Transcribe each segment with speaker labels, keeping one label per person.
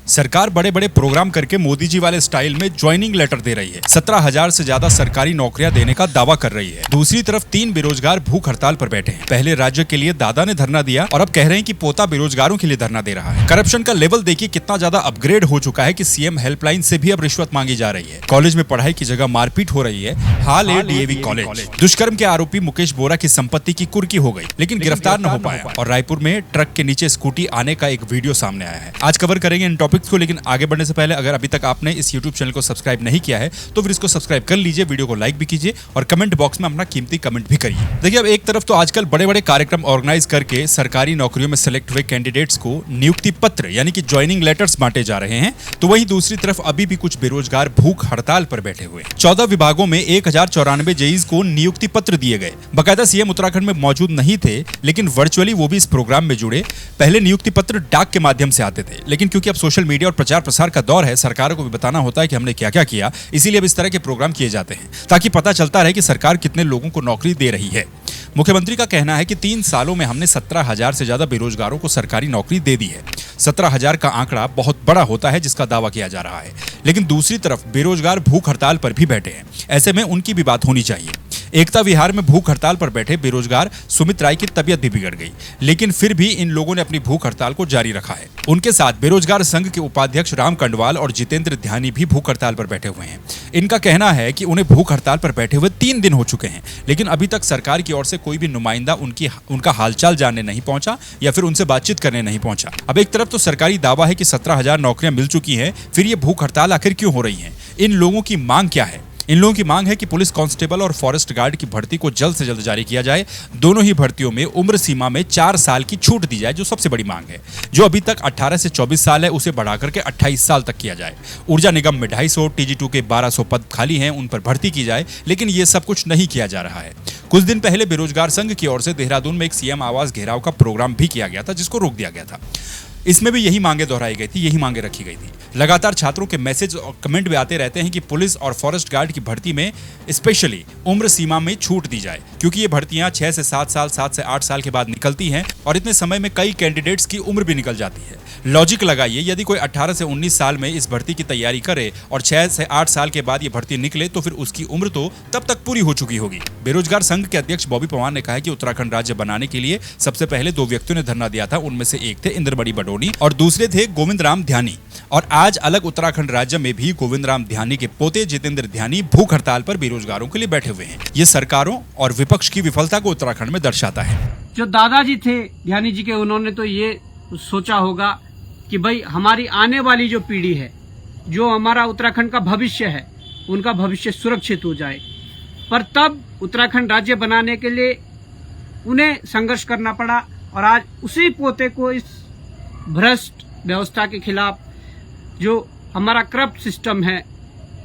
Speaker 1: सरकार बड़े बड़े प्रोग्राम करके मोदी जी वाले स्टाइल में ज्वाइनिंग लेटर दे रही है। 17,000 से ज्यादा सरकारी नौकरियां देने का दावा कर रही है। दूसरी तरफ 3 बेरोजगार भूख हड़ताल पर बैठे हैं। पहले राज्य के लिए दादा ने धरना दिया और अब कह रहे हैं कि पोता बेरोजगारों के लिए धरना दे रहा है। करप्शन का लेवल देखिए कितना ज्यादा अपग्रेड हो चुका है कि सीएम हेल्पलाइन से भी अब रिश्वत मांगी जा रही है। कॉलेज में पढ़ाई की जगह मारपीट हो रही है। हाल है डीएवी कॉलेज। दुष्कर्म के आरोपी मुकेश बोरा की संपत्ति की कुर्की हो गई, लेकिन गिरफ्तार न हो पाया। और रायपुर में ट्रक के नीचे स्कूटी आने का एक वीडियो सामने आया है। आज कवर करेंगे इन टॉपिक्स को, लेकिन आगे बढ़ने से पहले अगर अभी तक आपने इस YouTube चैनल को सब्सक्राइब नहीं किया है तो फिर इसको सब्सक्राइब कर लीजिए, वीडियो को लाइक भी कीजिए और कमेंट बॉक्स में अपना कीमती कमेंट भी करिए। देखिए, अब एक तरफ तो आजकल बड़े बड़े कार्यक्रम ऑर्गेनाइज करके सरकारी नौकरियों में सिलेक्ट हुए कैंडिडेट्स को नियुक्ति पत्र यानी कि ज्वाइनिंग लेटर्स बांटे जा रहे हैं, तो वहीं दूसरी तरफ अभी भी कुछ बेरोजगार भूख हड़ताल पर बैठे हुए हैं। 14 विभागों में 1094 जेईज को नियुक्ति पत्र दिए गए। बाकायदा सीएम उत्तराखंड में मौजूद नहीं थे, लेकिन वर्चुअली वो भी इस प्रोग्राम में जुड़े। पहले नियुक्ति पत्र डाक के माध्यम से आते थे, लेकिन क्योंकि अब सोशल मीडिया और प्रचार प्रसार का दौर है, सरकारों को भी बताना होता है कि हमने क्या क्या किया, इसीलिए अब इस तरह के प्रोग्राम किए जाते हैं ताकि पता चलता रहे कि सरकार कितने लोगों को नौकरी दे रही है। मुख्यमंत्री का कहना है कि 3 सालों में हमने 17,000 से ज्यादा बेरोजगारों को सरकारी नौकरी दे दी है। 17,000 का आंकड़ा बहुत बड़ा होता है जिसका दावा किया जा रहा है, लेकिन दूसरी तरफ बेरोजगार भूख हड़ताल पर भी बैठे हैं। ऐसे में उनकी भी बात होनी चाहिए। एकता विहार में भूख हड़ताल पर बैठे बेरोजगार सुमित राय की तबीयत भी बिगड़ गई, लेकिन फिर भी इन लोगों ने अपनी भूख हड़ताल को जारी रखा है। उनके साथ बेरोजगार संघ के उपाध्यक्ष राम कंडवाल और जितेंद्र ध्यानी भी भूख हड़ताल पर बैठे हुए हैं। इनका कहना है कि उन्हें भूख हड़ताल पर बैठे हुए 3 दिन हो चुके हैं, लेकिन अभी तक सरकार की ओर से कोई भी नुमाइंदा उनका हालचाल जानने नहीं पहुंचा या फिर उनसे बातचीत करने नहीं पहुंचा। अब एक तरफ तो सरकारी दावा है कि 17,000 नौकरियां मिल चुकी हैं, फिर ये भूख हड़ताल आखिर क्यों हो रही है? इन लोगों की मांग क्या है? इन लोगों की मांग है कि पुलिस कांस्टेबल और फॉरेस्ट गार्ड की भर्ती को जल्द से जल्द जारी किया जाए। दोनों ही भर्तियों में उम्र सीमा में 4 साल की छूट दी जाए, जो सबसे बड़ी मांग है। जो अभी तक 18 से 24 साल है, उसे बढ़ाकर के 28 साल तक किया जाए। ऊर्जा निगम में 250, TG2 के 1200 पद खाली हैं, उन पर भर्ती की जाए, लेकिन ये सब कुछ नहीं किया जा रहा है। कुछ दिन पहले बेरोजगार संघ की ओर से देहरादून में एक सीएम आवास घेराव का प्रोग्राम भी किया गया था, जिसको रोक दिया गया था। इसमें भी यही मांगे दोहराई गई थी, यही मांगे रखी गई थी। लगातार छात्रों के मैसेज और कमेंट भी आते रहते हैं कि पुलिस और फॉरेस्ट गार्ड की भर्ती में स्पेशली उम्र सीमा में छूट दी जाए, क्योंकि ये भर्तियां 6 से 7 साल, 7 से 8 साल के बाद निकलती हैं और इतने समय में कई कैंडिडेट्स की उम्र भी निकल जाती है। लॉजिक लगाइए, यदि कोई 18 से 19 साल में इस भर्ती की तैयारी करे और 6 से 8 साल के बाद ये भर्ती निकले, तो फिर उसकी उम्र तो तब तक पूरी हो चुकी होगी। बेरोजगार संघ के अध्यक्ष बॉबी पवार ने कहा कि उत्तराखंड राज्य बनाने के लिए सबसे पहले 2 व्यक्तियों ने धरना दिया था। उनमें से एक थे इंद्रमणि बडोनी और दूसरे थे गोविंद राम ध्यानी। और आज अलग उत्तराखंड राज्य में भी गोविंद राम ध्यानी के पोते जितेंद्र ध्यानी भूख हड़ताल पर बेरोजगारों के लिए बैठे हुए हैं। ये सरकारों और विपक्ष की विफलता को उत्तराखंड में दर्शाता है।
Speaker 2: जो दादाजी थे ध्यानी जी के, उन्होंने तो ये सोचा होगा कि भाई हमारी आने वाली जो पीढ़ी है, जो हमारा उत्तराखंड का भविष्य है, उनका भविष्य सुरक्षित हो जाए। पर तब उत्तराखंड राज्य बनाने के लिए उन्हें संघर्ष करना पड़ा और आज उसी पोते को इस भ्रष्ट व्यवस्था के खिलाफ, जो हमारा करप्ट सिस्टम है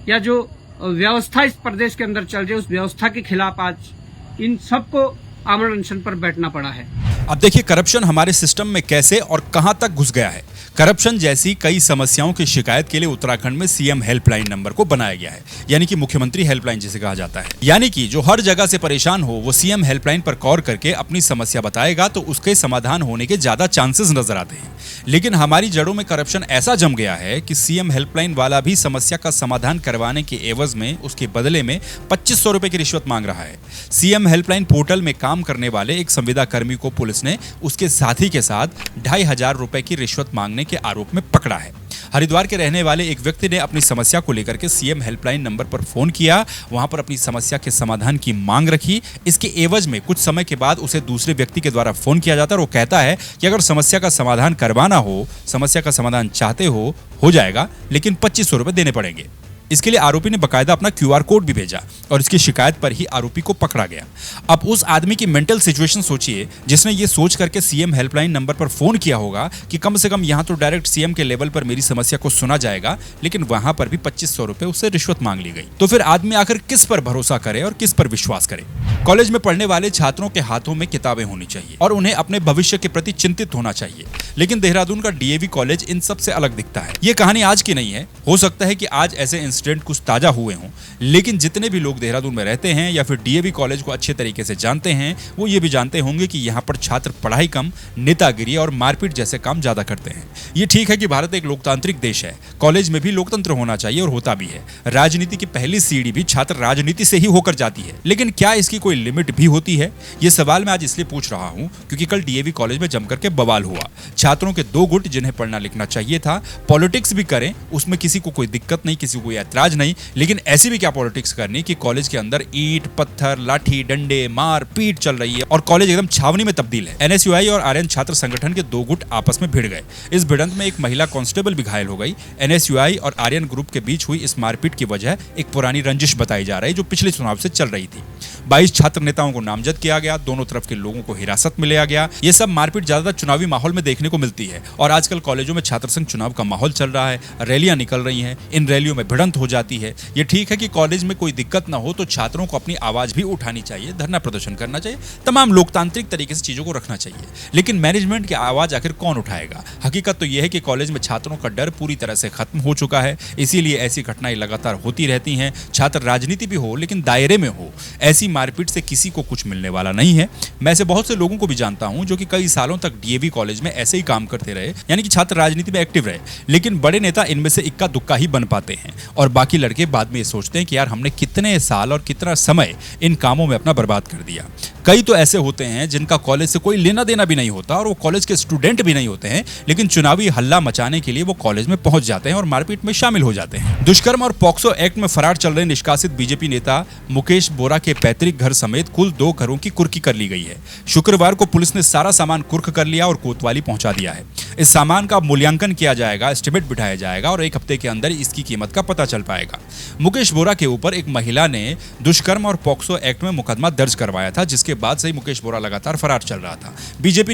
Speaker 2: या जो व्यवस्था इस प्रदेश के अंदर चल रही है, उस व्यवस्था के खिलाफ आज इन सबको आमरण अनशन पर बैठना पड़ा है।
Speaker 1: अब देखिए, करप्शन हमारे सिस्टम में कैसे और कहां तक घुस गया है। करप्शन जैसी कई समस्याओं की शिकायत के लिए उत्तराखंड में सीएम हेल्पलाइन नंबर को बनाया गया है, यानी कि मुख्यमंत्री हेल्पलाइन जिसे कहा जाता है। यानी कि जो हर जगह से परेशान हो, वो सीएम हेल्पलाइन पर कॉल करके अपनी समस्या बताएगा, तो उसके समाधान होने के ज्यादा चांसेस नजर आते हैं। लेकिन हमारी जड़ों में करप्शन ऐसा जम गया है कि सीएम हेल्पलाइन वाला भी समस्या का समाधान करवाने के एवज में, उसके बदले में 2500 रुपए की रिश्वत मांग रहा है। सीएम हेल्पलाइन पोर्टल में काम करने वाले एक संविदा कर्मी को पुलिस ने उसके साथी के साथ 2500 रुपए की रिश्वत मांगने के आरोप में पकड़ा है। हरिद्वार के रहने वाले एक व्यक्ति ने अपनी समस्या को लेकर के सीएम हेल्पलाइन नंबर पर फोन किया, वहां पर अपनी समस्या के समाधान की मांग रखी। इसके एवज में कुछ समय के बाद उसे दूसरे व्यक्ति के द्वारा फोन किया जाता है और वो कहता है कि अगर समस्या का समाधान करवाना हो, समस्या का समाधान चाहते हो जाएगा, लेकिन 2500 रुपए देने पड़ेंगे। इसके लिए आरोपी ने बकायदा अपना QR कोड भी भेजा और इसकी शिकायत पर ही आरोपी को पकड़ा गया। अब उस आदमी की मेंटल सिचुएशन सोचिए, जिसने ये सोच करके सीएम हेल्पलाइन नंबर पर फोन किया होगा कि कम से कम यहाँ तो डायरेक्ट सीएम के लेवल पर मेरी समस्या को सुना जाएगा, लेकिन वहां पर भी 2500 रुपए उससे रिश्वत मांग ली गई। तो फिर आदमी आखिर किस पर भरोसा करे और किस पर विश्वास करे? कॉलेज में पढ़ने वाले छात्रों के हाथों में किताबें होनी चाहिए और उन्हें अपने भविष्य के प्रति चिंतित होना चाहिए। लेकिन देहरादून का डीएवी कॉलेज इन सब से अलग दिखता है। ये कहानी आज की नहीं है, हो सकता है कि आज ऐसे इंसिडेंट कुछ ताजा हुए हों, लेकिन जितने भी लोग देहरादून में रहते हैं या फिर डीएवी कॉलेज को अच्छे तरीके से जानते हैं, वो ये भी जानते होंगे कि यहाँ पर छात्र पढ़ाई कम, नेतागिरी और मारपीट जैसे काम ज्यादा करते हैं। ये ठीक है कि भारत एक लोकतांत्रिक देश है, कॉलेज में भी लोकतंत्र होना चाहिए और होता भी है। राजनीति की पहली सीढ़ी भी छात्र राजनीति से ही होकर जाती है, लेकिन क्या इसकी कोई लिमिट भी होती है? ये सवाल मैं आज इसलिए पूछ रहा हूं क्योंकि कल डीएवी कॉलेज में जमकर के बवाल हुआ। छात्रों के दो गुट जिन्हें पढ़ना लिखना चाहिए था, पॉलिटिक्स भी करें, उसमें किसी को कोई दिक्कत नहीं, किसी को कोई ऐतराज नहीं, लेकिन ऐसी भी क्या पॉलिटिक्स करनी कि कॉलेज के अंदर ईंट, पत्थर, लाठी, डंडे, मार पीट चल रही है और कॉलेज एकदम छावनी में तब्दील है। एनएसयूआई और आर्यन छात्र संगठन के दो गुट आपस में भिड़ गए। इस भिड़ंत में एक महिला कांस्टेबल भी घायल हो गई। एनएसयूआई और आर्यन ग्रुप के बीच हुई इस मारपीट की वजह एक पुरानी रंजिश बताई जा रही जो पिछले चुनाव से चल रही थी। 22 छात्र नेताओं को नामजद किया गया, दोनों तरफ के लोगों को हिरासत में लिया गया। ये सब मारपीट ज्यादातर चुनावी माहौल में देखने को मिलती है और आजकल कॉलेजों में छात्र संघ चुनाव का माहौल चल रहा है, रैलियां निकल रही हैं, इन रैलियों में भिड़ंत हो जाती है। ये ठीक है कि कॉलेज में कोई दिक्कत ना हो तो छात्रों को अपनी आवाज भी उठानी चाहिए, धरना प्रदर्शन करना चाहिए, तमाम लोकतांत्रिक तरीके से चीजों को रखना चाहिए, लेकिन मैनेजमेंट की आवाज आखिर कौन उठाएगा? हकीकत तो यह है कि कॉलेज में छात्रों का डर पूरी तरह से खत्म हो चुका है, इसीलिए ऐसी घटनाएं लगातार होती रहती हैं। छात्र राजनीति भी हो लेकिन दायरे में हो, ऐसी मारपीट से किसी को कुछ मिलने वाला नहीं है। मैं ऐसे बहुत से लोगों को भी जानता हूं जो कि कई सालों तक डीएवी कॉलेज में ऐसे ही काम करते रहे, यानी कि छात्र राजनीति में एक्टिव रहे, लेकिन बड़े नेता इनमें से इक्का दुक्का ही बन पाते हैं और बाकी लड़के बाद में ये सोचते हैं कि यार हमने कितने साल और कितना समय इन कामों में अपना बर्बाद कर दिया। कई तो ऐसे होते हैं जिनका कॉलेज से कोई लेना देना भी नहीं होता और वो कॉलेज के स्टूडेंट भी नहीं होते हैं, लेकिन चुनावी हल्ला मचाने के लिए वो कॉलेज में पहुंच जाते हैं और मारपीट में शामिल हो जाते हैं। दुष्कर्म और पॉक्सो एक्ट में फरार चल रहे निष्कासित बीजेपी नेता मुकेश बोरा के पैतृक घर समेत कुल 2 घरों की कुर्की कर ली गई है। शुक्रवार को पुलिस ने सारा सामान कुर्क कर लिया और कोतवाली पहुंचा दिया है। इस सामान का मूल्यांकन किया जाएगा, एस्टिमेट बिठाया जाएगा और 1 हफ्ते के अंदर इसकी कीमत का पता चल पाएगा। मुकेश बोरा के ऊपर एक महिला ने दुष्कर्म और पॉक्सो एक्ट में मुकदमा दर्ज करवाया था, जिसके बाद से ही मुकेश बोरा लगातार फरार चल रहा था। बीजेपी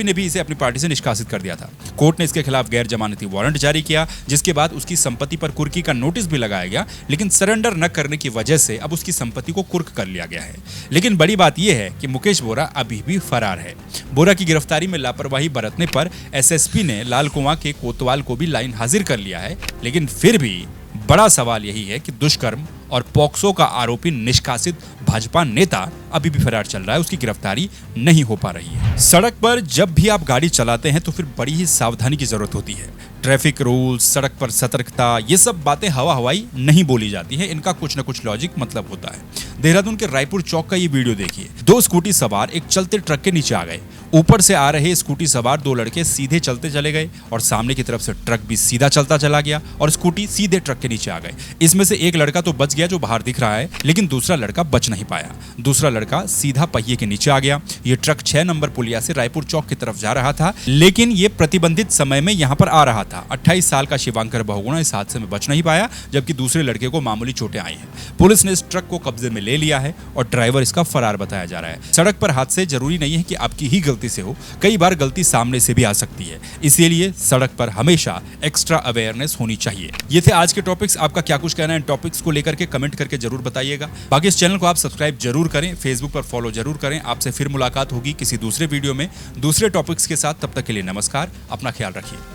Speaker 1: ने भी इसे अपनी पार्टी से निष्कासित कर दिया था। कोर्ट ने इसके खिलाफ गैर जमानती वारंट जारी किया, जिसके बाद उसकी संपत्ति पर कुर्की का नोटिस भी लगाया गया, लेकिन सरेंडर न करने की वजह से अब उसकी संपत्ति को कुर्क कर लिया गया है। लेकिन बड़ी बात यह है कि मुकेश बोरा अभी भी फरार है। बोरा की गिरफ्तारी में लापरवाही बरतने पर एसएसपी ने लालकुआं के कोतवाल को भी लाइन हाजिर कर लिया है, लेकिन फिर भी बड़ा सवाल यही है कि दुष्कर्म और पॉक्सो का आरोपी निष्कासित भाजपा नेता अभी भी फरार चल रहा है, उसकी गिरफ्तारी नहीं हो पा रही है। सड़क पर जब भी आप गाड़ी चलाते हैं तो फिर बड़ी ही सावधानी की जरूरत होती है। ट्रैफिक रूल्स, सड़क पर सतर्कता, ये सब बातें हवा हवाई नहीं बोली जाती है, इनका कुछ न कुछ लॉजिक मतलब होता है। देहरादून के रायपुर चौक का ये वीडियो देखिए। 2 स्कूटी सवार एक चलते ट्रक के नीचे आ गए। ऊपर से आ रहे स्कूटी सवार 2 लड़के सीधे चलते चले गए और सामने की तरफ से ट्रक भी सीधा चलता चला गया और स्कूटी सीधे ट्रक के नीचे आ गए। इसमें से एक लड़का तो बच गया जो बाहर दिख रहा है, लेकिन दूसरा लड़का बच नहीं पाया। दूसरा लड़का सीधा पहिए के नीचे आ गया। ये ट्रक 6 नंबर पुलिया से रायपुर चौक की तरफ जा रहा था, लेकिन ये प्रतिबंधित समय में यहाँ पर आ रहा था। 28 साल का शिवांकर बहुगुणा इस हादसे में बच नहीं पाया, जबकि दूसरे लड़के को मामूली चोटें आई हैं। पुलिस ने इस ट्रक को कब्जे में ले लिया है और ड्राइवर इसका फरार बताया जा रहा है। सड़क पर हादसे जरूरी नहीं है कि आपकी ही गलती से हो, कई बार गलती सामने से भी आ सकती है, इसीलिए सड़क पर हमेशा एक्स्ट्रा अवेयरनेस होनी चाहिए। ये थे आज के टॉपिक्स। आपका क्या कुछ कहना है इन टॉपिक्स को लेकर के कमेंट करके जरूर बताइएगा। बाकी इस चैनल को आप सब्सक्राइब जरूर करें, फेसबुक पर फॉलो जरूर करें। आपसे फिर मुलाकात होगी किसी दूसरे वीडियो में दूसरे टॉपिक्स के साथ। तब तक के लिए नमस्कार, अपना ख्याल रखिए।